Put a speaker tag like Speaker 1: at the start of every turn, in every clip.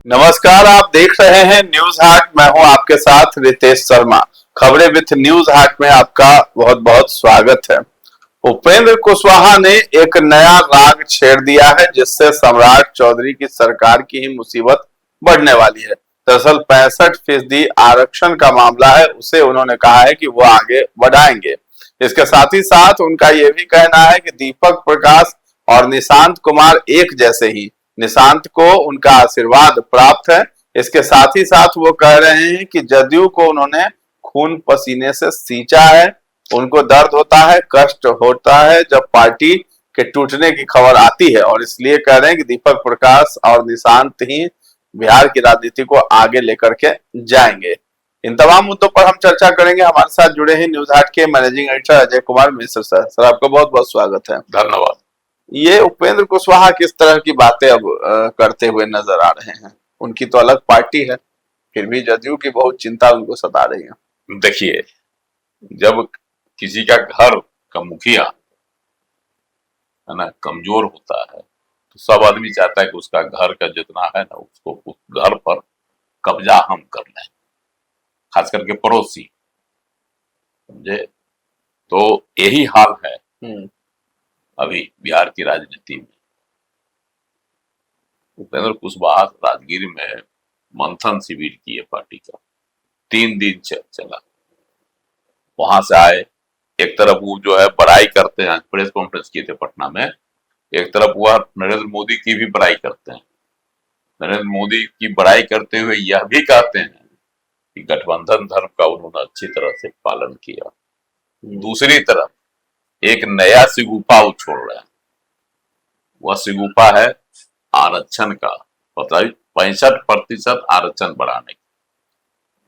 Speaker 1: नमस्कार, आप देख रहे हैं न्यूज हाट। मैं हूं आपके साथ रितेश शर्मा। खबरें विथ न्यूज हाट में आपका बहुत बहुत स्वागत है। उपेंद्र कुशवाहा ने एक नया राग छेड़ दिया है, जिससे सम्राट चौधरी की सरकार की ही मुसीबत बढ़ने वाली है। दरअसल 65% आरक्षण का मामला है, उसे उन्होंने कहा है कि वो आगे बढ़ाएंगे। इसके साथ ही साथ उनका यह भी कहना है कि दीपक प्रकाश और निशांत कुमार एक जैसे ही, निशांत को उनका आशीर्वाद प्राप्त है। इसके साथ ही साथ वो कह रहे हैं कि जदयू को उन्होंने खून पसीने से सींचा है। उनको दर्द होता है, कष्ट होता है जब पार्टी के टूटने की खबर आती है, और इसलिए कह रहे हैं कि दीपक प्रकाश और निशांत ही बिहार की राजनीति को आगे लेकर के जाएंगे। इन तमाम मुद्दों पर हम चर्चा करेंगे। हमारे साथ जुड़े हैं न्यूज हाट के managing editor Ajay Kumar Mishra sir. Sir, आपका बहुत बहुत स्वागत है।
Speaker 2: धन्यवाद।
Speaker 1: ये उपेंद्र कुशवाहा किस तरह की बातें अब करते हुए नजर आ रहे हैं? उनकी तो अलग पार्टी है, फिर भी जदयू की बहुत चिंता उनको सता रही है।
Speaker 2: देखिए, जब किसी का घर का मुखिया है ना कमजोर होता है तो सब आदमी चाहता है कि उसका घर का जितना है ना उसको उस घर पर कब्जा हम कर लें, खास करके पड़ोसी, समझे। तो यही हाल है अभी बिहार की राजनीति में। उपेंद्र कुशवाहा राजगीर में मंथन शिविर किए पार्टी का, 3 दिन चला। वहां से आए, एक तरफ वो जो है बड़ाई करते हैं, प्रेस कॉन्फ्रेंस किए थे पटना में, एक तरफ वह नरेंद्र मोदी की भी बड़ाई करते हैं। नरेंद्र मोदी की बड़ाई करते हुए यह भी कहते हैं कि गठबंधन धर्म का उन्होंने अच्छी तरह से पालन किया। दूसरी तरफ एक नया सिगुफा वो छोड़ रहे हैं। वह सिगुफा है आरक्षण का, पता 65% आरक्षण बढ़ाने का।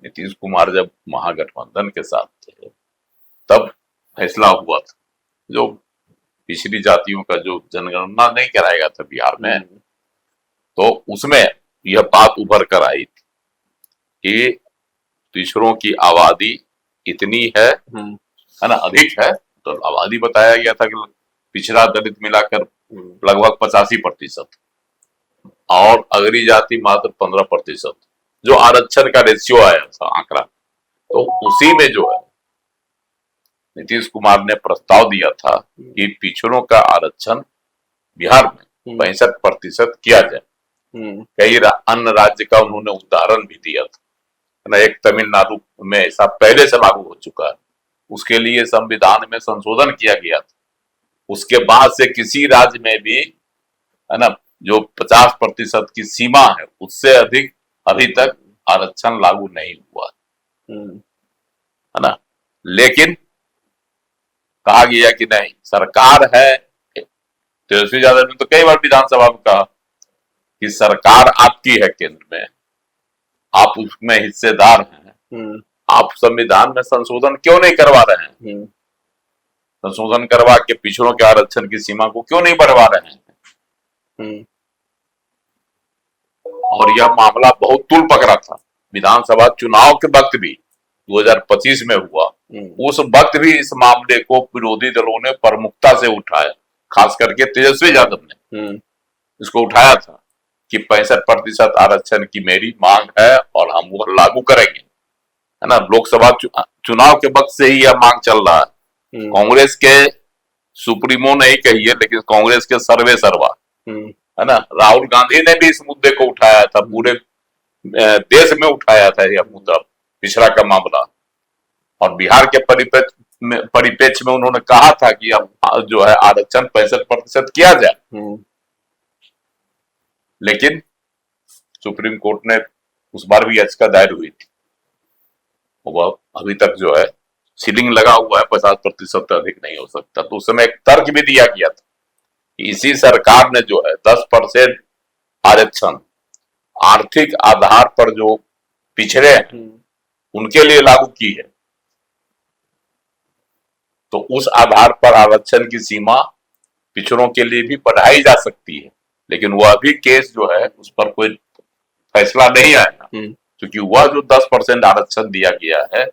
Speaker 2: नीतीश कुमार जब महागठबंधन के साथ थे तब फैसला हुआ था, जो पिछड़ी जातियों का जो जनगणना नहीं कराया गया था बिहार में, तो उसमें यह बात उभर कर आई थी कि पिछड़ों की आबादी इतनी है ना, अधिक है। तो आबादी बताया गया था कि पिछड़ा दलित मिलाकर लगभग 85% और अगरी जाति मात्र 15%, जो आरक्षण का रेशियो आया था आंकड़ा। तो उसी में जो है नीतीश कुमार ने प्रस्ताव दिया था कि पिछड़ों का आरक्षण बिहार में 65% किया जाए। कई अन्य राज्य का उन्होंने उदाहरण भी दिया था ना। एक तमिलनाडु में ऐसा पहले से लागू हो चुका है, उसके लिए संविधान में संशोधन किया गया था। उसके बाद से किसी राज्य में भी है ना जो 50% की सीमा है उससे अधिक अभी तक आरक्षण लागू नहीं हुआ है ना। लेकिन कहा गया कि नहीं, सरकार है। तेजस्वी यादव ने तो कई बार विधानसभा में कहा कि सरकार आपकी है, केंद्र में आप उसमें हिस्सेदार हैं, आप संविधान में संशोधन क्यों नहीं करवा रहे हैं? संशोधन करवा के पिछड़ों के आरक्षण की सीमा को क्यों नहीं बढ़वा रहे हैं? और यह मामला बहुत तूल पकड़ा था। विधानसभा चुनाव के वक्त भी 2025 में हुआ, उस वक्त भी इस मामले को विरोधी दलों ने प्रमुखता से उठाया, खास करके तेजस्वी यादव ने इसको उठाया था कि 65% आरक्षण की मेरी मांग है और हम वो लागू करेंगे, है ना। लोकसभा चुनाव के वक्त से ही यह मांग चल रहा है। कांग्रेस के सुप्रीमो नहीं कहिए, लेकिन कांग्रेस के सर्वे सर्वा, है ना, राहुल गांधी ने भी इस मुद्दे को उठाया था, पूरे देश में उठाया था यह मुद्दा, पिछड़ा का मामला। और बिहार के परिप्रेक्ष्य में उन्होंने कहा था कि अब जो है आरक्षण 65% किया जाए। लेकिन सुप्रीम कोर्ट ने उस बार भी याचिका दायर हुई थी, वह अभी तक जो है सीलिंग लगा हुआ है, 50% से अधिक नहीं हो सकता। तो उस समय एक तर्क भी दिया गया था कि इसी सरकार ने जो है 10% आरक्षण आर्थिक आधार पर जो पिछड़े हैं उनके लिए लागू की है। तो उस आधार पर आरक्षण की सीमा पिछड़ों के लिए भी बढ़ाई जा सकती है, लेकिन वह भी केस जो है उस पर कोई फैसला नहीं आया, क्योंकि वह जो 10% आरक्षण दिया गया है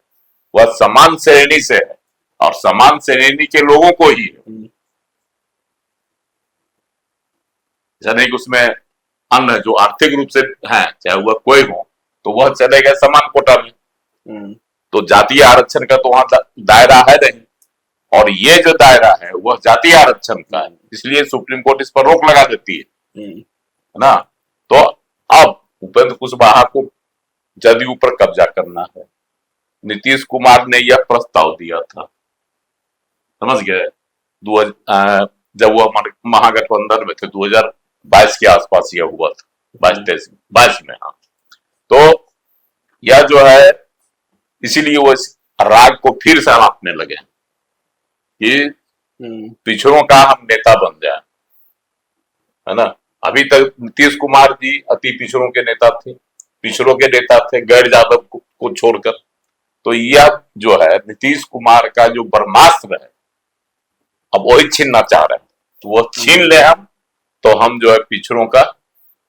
Speaker 2: वह समान श्रेणी से है और समान श्रेणी के लोगों को ही है। नहीं, उसमें अन्य जो आर्थिक रूप से हैं, चाहे वह कोई हो, तो वह चले गए समान कोटा में। तो जातीय आरक्षण का तो वहां दायरा है नहीं, और ये जो दायरा है वह जातीय आरक्षण का है, इसलिए सुप्रीम कोर्ट इस पर रोक लगा देती है ना। तो अब उपेंद्र कुशवाहा को जदयू पर कब्जा करना है। नीतीश कुमार ने यह प्रस्ताव दिया था, समझ गए, जब वह महागठबंधन में थे 2022 के आसपास यह हुआ था, 22 में। हाँ, तो यह जो है, इसीलिए वो इस राग को फिर से नापने लगे कि पिछड़ों का हम नेता बन जाए, है ना। अभी तक नीतीश कुमार जी अति पिछड़ों के नेता थे, पिछड़ों के नेता थे, गैर यादव को छोड़कर। तो यह जो है नीतीश कुमार का जो ब्रह्मास्त्र है, अब वही छीनना चाह रहे हैं। तो वह छीन ले हम, तो हम जो है पिछड़ों का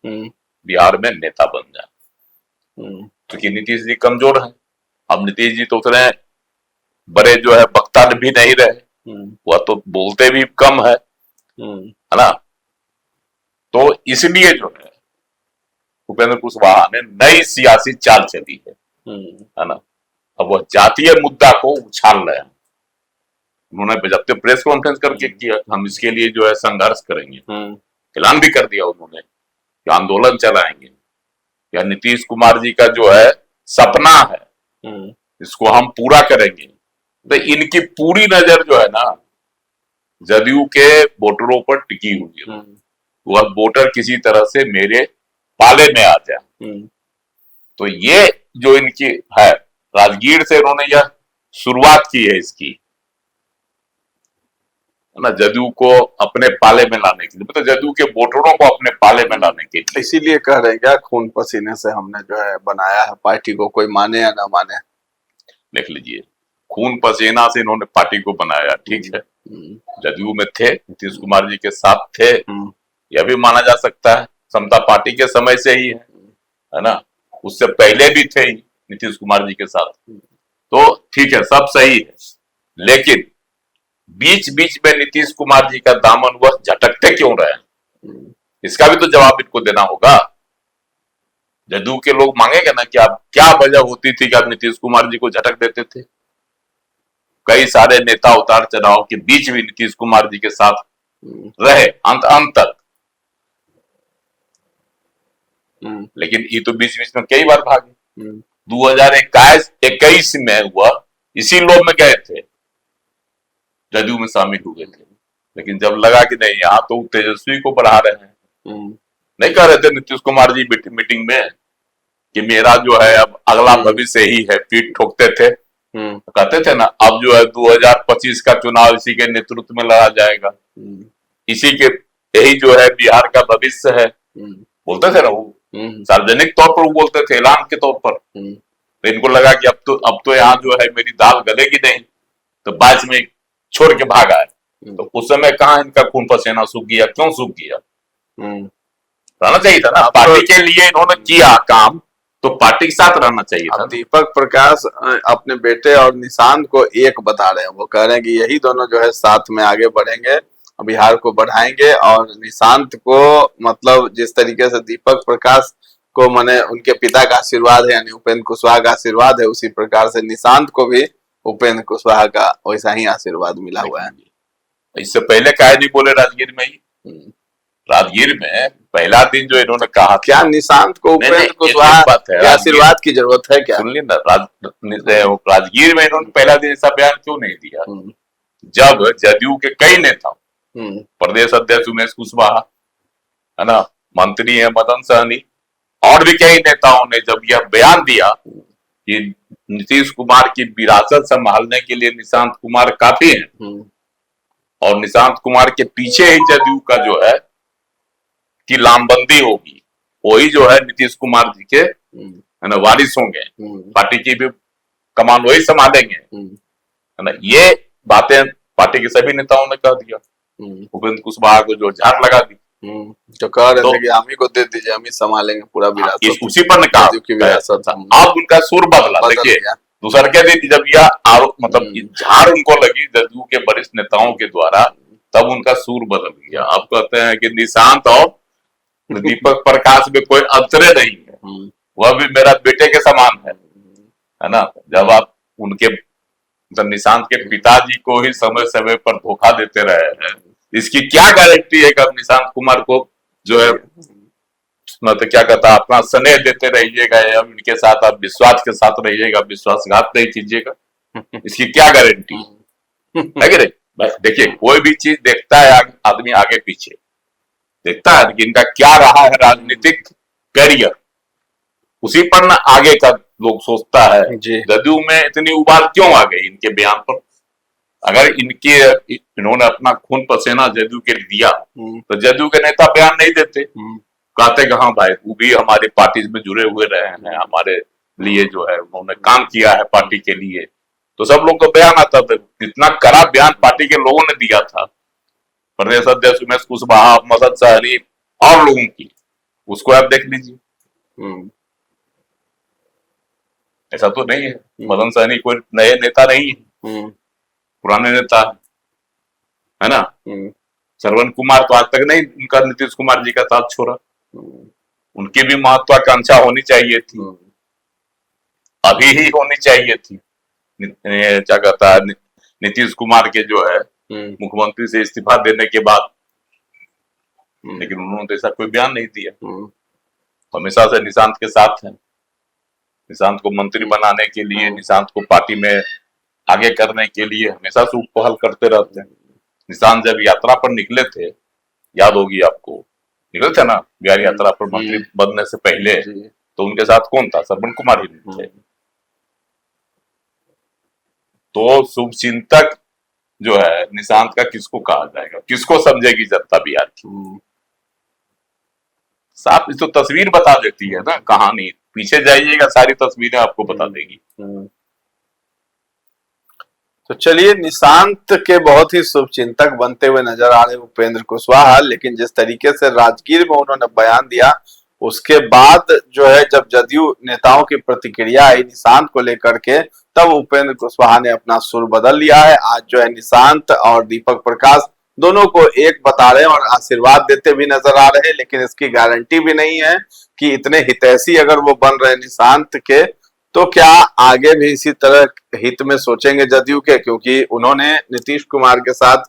Speaker 2: बिहार में नेता बन जाए, क्योंकि नीतीश जी कमजोर हैं। अब नीतीश जी तो उतने बड़े जो है वक्ता भी नहीं रहे, वह तो बोलते भी कम है ना। तो इसलिए जो है उपेंद्र कुशवाहा ने नई सियासी चाल चली है ना। अब वह जातीय मुद्दा को उछाल रहे हैं। उन्होंने जब तक प्रेस कॉन्फ्रेंस करके किया, हम इसके लिए जो है संघर्ष करेंगे, ऐलान भी कर दिया उन्होंने कि आंदोलन चलाएंगे। यह नीतीश कुमार जी का जो है सपना है, इसको हम पूरा करेंगे। तो इनकी पूरी नजर जो है ना जदयू के वोटरों पर टिकी हुई है। वह वोटर किसी तरह से मेरे पाले में आ जाए। तो ये जो इनकी है, राजगीर से इन्होंने यह शुरुआत की है इसकी, है ना, जदयू को अपने पाले में लाने के लिए, मतलब जदयू के वोटरों को अपने पाले में लाने के लिए।
Speaker 1: इसीलिए कह रहे हैं क्या, खून पसीने से हमने जो है बनाया है पार्टी को, कोई माने या ना माने।
Speaker 2: देख लीजिए, खून पसीना से इन्होंने पार्टी को बनाया, ठीक है। जदयू में थे, नीतीश कुमार जी के साथ थे, यह भी माना जा सकता है, समता पार्टी के समय से ही है ना, उससे पहले भी थे नीतीश कुमार जी के साथ। तो ठीक है, सब सही है, लेकिन बीच बीच में नीतीश कुमार जी का दामन वह झटकते क्यों रहे, इसका भी तो जवाब इनको देना होगा। जदयू के लोग मांगेंगे ना कि आप क्या वजह होती थी कि आप नीतीश कुमार जी को झटक देते थे। कई सारे नेता उतार चढ़ाव के बीच भी नीतीश कुमार जी के साथ रहे अंत तक, लेकिन ये तो बीच बीच में कई बार भागे। 2021 में हुआ, इसी लोभ में गए थे, जदयू में शामिल हुए थे, लेकिन जब लगा कि नहीं यहाँ तो तेजस्वी को बढ़ा रहे हैं, नहीं कह रहे थे नीतीश कुमार जी मीटिंग में कि मेरा जो है अब अगला भविष्य ही है, पीठ ठोकते थे, कहते थे ना अब जो है 2025 का चुनाव इसी के नेतृत्व में लड़ा जाएगा, इसी के, यही जो है बिहार का भविष्य है, बोलते थे ना वो, सार्वजनिक तौर पर वो बोलते थे, ऐलान के तौर पर। तो इनको लगा कि अब तो यहाँ जो है मेरी दाल गलेगी नहीं, तो 22 में छोड़ के भागा है। तो उस समय कहाँ इनका खून पसीना सूख गया, क्यों सूख गया? रहना चाहिए था ना, पार्टी के लिए इन्होंने किया काम, तो पार्टी के साथ रहना चाहिए था।
Speaker 1: दीपक प्रकाश अपने बेटे और निशांत को एक बता रहे हैं, वो कह रहे हैं कि यही दोनों जो है साथ में आगे बढ़ेंगे, बिहार को बढ़ाएंगे। और निशांत को मतलब जिस तरीके से दीपक प्रकाश को माने उनके पिता का आशीर्वाद है, यानी उपेंद्र कुशवाहा का आशीर्वाद है, उसी प्रकार से निशांत को भी उपेंद्र कुशवाहा का वैसा ही आशीर्वाद मिला हुआ है।
Speaker 2: इससे पहले काहे नहीं बोले राजगीर में ही? राजगीर में पहला दिन जो इन्होंने कहा,
Speaker 1: क्या निशांत को उपेंद्र कुशवाहा के आशीर्वाद की जरूरत है क्या?
Speaker 2: सुन ली ना, राजगीर में इन्होंने पहला दिन ऐसा बयान क्यों नहीं दिया जब जदयू के कई नेता, प्रदेश अध्यक्ष उमेश कुशवाहा, है ना, मंत्री है मदन सहनी, और भी कई नेताओं ने जब यह बयान दिया कि नीतीश कुमार की विरासत संभालने के लिए निशांत कुमार काफी है, और निशांत कुमार के पीछे ही जदयू का जो है कि लामबंदी होगी, वही जो है नीतीश कुमार जी के है ना वारिस होंगे, पार्टी की भी कमान वही संभालेंगे, है ना। ये बातें पार्टी के सभी नेताओं ने कह दिया, उपेंद्र कुशवाहा को जो झाड़ लगा दी,
Speaker 1: जो कह रहे थे कि हम ही को दे दीजिए, हम ही संभालेंगे पूरा विरासत,
Speaker 2: उसी पर ने कहा। अब उनका सुर बदला, देखिए दूसर के दिन जब यह आरोप मतलब झाड़ उनको लगी जदयू के वरिष्ठ नेताओं के द्वारा, तब उनका सुर बदल गया। अब कहते हैं कि निशांत और दीपक प्रकाश में कोई अंतरे नहीं है, वह भी मेरा बेटे के समान है ना। जब आप उनके मतलब निशांत के पिताजी को ही समय समय पर धोखा देते रहे हैं, इसकी क्या गारंटी है कि अब निशांत कुमार को जो है मतलब क्या कहता है अपना स्नेह देते रहिएगा या उनके साथ आप विश्वास के साथ रहिएगा, विश्वासघात नहीं कीजिएगा, इसकी क्या गारंटी है कि नहीं। बस देखिए कोई भी चीज देखता है आदमी आगे पीछे देखता है कि इनका क्या रहा है राजनीतिक करियर, उसी पर ना आगे का लोग सोचता है। जदयू में इतनी उबाल क्यों आ गई इनके बयान पर। अगर इन्होंने अपना खून पसीना जदयू के लिए दिया तो जदयू के नेता बयान नहीं देते, कहते कि हाँ भाई वो भी हमारी पार्टी में जुड़े हुए रहे हैं, हमारे लिए जो है उन्होंने काम किया है पार्टी के लिए, तो सब लोग को बयान आता था। इतना कड़ा बयान पार्टी के लोगों ने दिया था, प्रदेश अध्यक्ष उमेश कुशवाहा, मदन सहनी और लोगों की, उसको आप देख लीजिए। ऐसा तो नहीं है मदन सहनी कोई नए नेता नहीं है, पुराने नेता है ना। श्रवण कुमार तो आज तक नहीं उनका नीतीश कुमार जी का साथ छोड़ा, उनकी भी महत्वाकांक्षा होनी चाहिए थी, अभी ही होनी चाहिए थी। क्या कहता है नीतीश कुमार के जो है मुख्यमंत्री से इस्तीफा देने के बाद, लेकिन उन्होंने ऐसा कोई बयान नहीं दिया। हमेशा से निशांत के साथ है, निशांत को मंत्री बनाने के लिए, निशांत को पार्टी में आगे करने के लिए हमेशा से पहल करते रहते हैं। निशांत जब यात्रा पर निकले थे, याद होगी आपको, निकले थे ना बिहार यात्रा पर मंत्री बनने से पहले, तो उनके साथ कौन था, श्रवण कुमार ही थे। तो शुभचिंतक जो है निशांत का किसको कहा जाएगा, किसको समझेगी जनता बिहार की। साफ तो तस्वीर बता देती है ना, कहानी पीछे जाइएगा सारी तस्वीरें आपको बता देगी।
Speaker 1: तो चलिए, निशांत के बहुत ही शुभचिंतक बनते हुए नजर आ रहे उपेंद्र कुशवाहा, लेकिन जिस तरीके से राजगीर में उन्होंने बयान दिया उसके बाद जो है जब जदयू नेताओं की प्रतिक्रिया आई निशांत को लेकर के, तब उपेंद्र कुशवाहा ने अपना सुर बदल लिया है। आज जो है निशांत और दीपक प्रकाश दोनों को एक बता रहे हैं और आशीर्वाद देते भी नजर आ रहे हैं, लेकिन इसकी गारंटी भी नहीं है कि इतने हितैषी अगर वो बन रहे निशांत के, तो क्या आगे भी इसी तरह हित में सोचेंगे जदयू के, क्योंकि उन्होंने नीतीश कुमार के साथ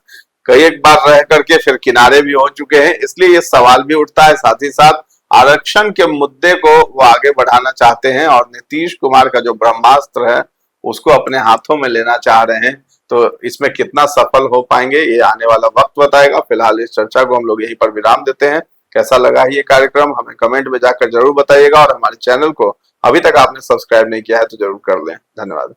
Speaker 1: कई एक बार रह करके फिर किनारे भी हो चुके हैं। इसलिए ये सवाल भी उठता है, साथ ही साथ आरक्षण के मुद्दे को वो आगे बढ़ाना चाहते हैं और नीतीश कुमार का जो ब्रह्मास्त्र है उसको अपने हाथों में लेना चाह रहे हैं। तो इसमें कितना सफल हो पाएंगे ये आने वाला वक्त बताएगा। फिलहाल इस चर्चा को हम लोग यहीं पर विराम देते हैं। कैसा लगा ये कार्यक्रम हमें कमेंट में जाकर जरूर बताइएगा और हमारे चैनल को अभी तक आपने सब्सक्राइब नहीं किया है तो जरूर कर लें। धन्यवाद।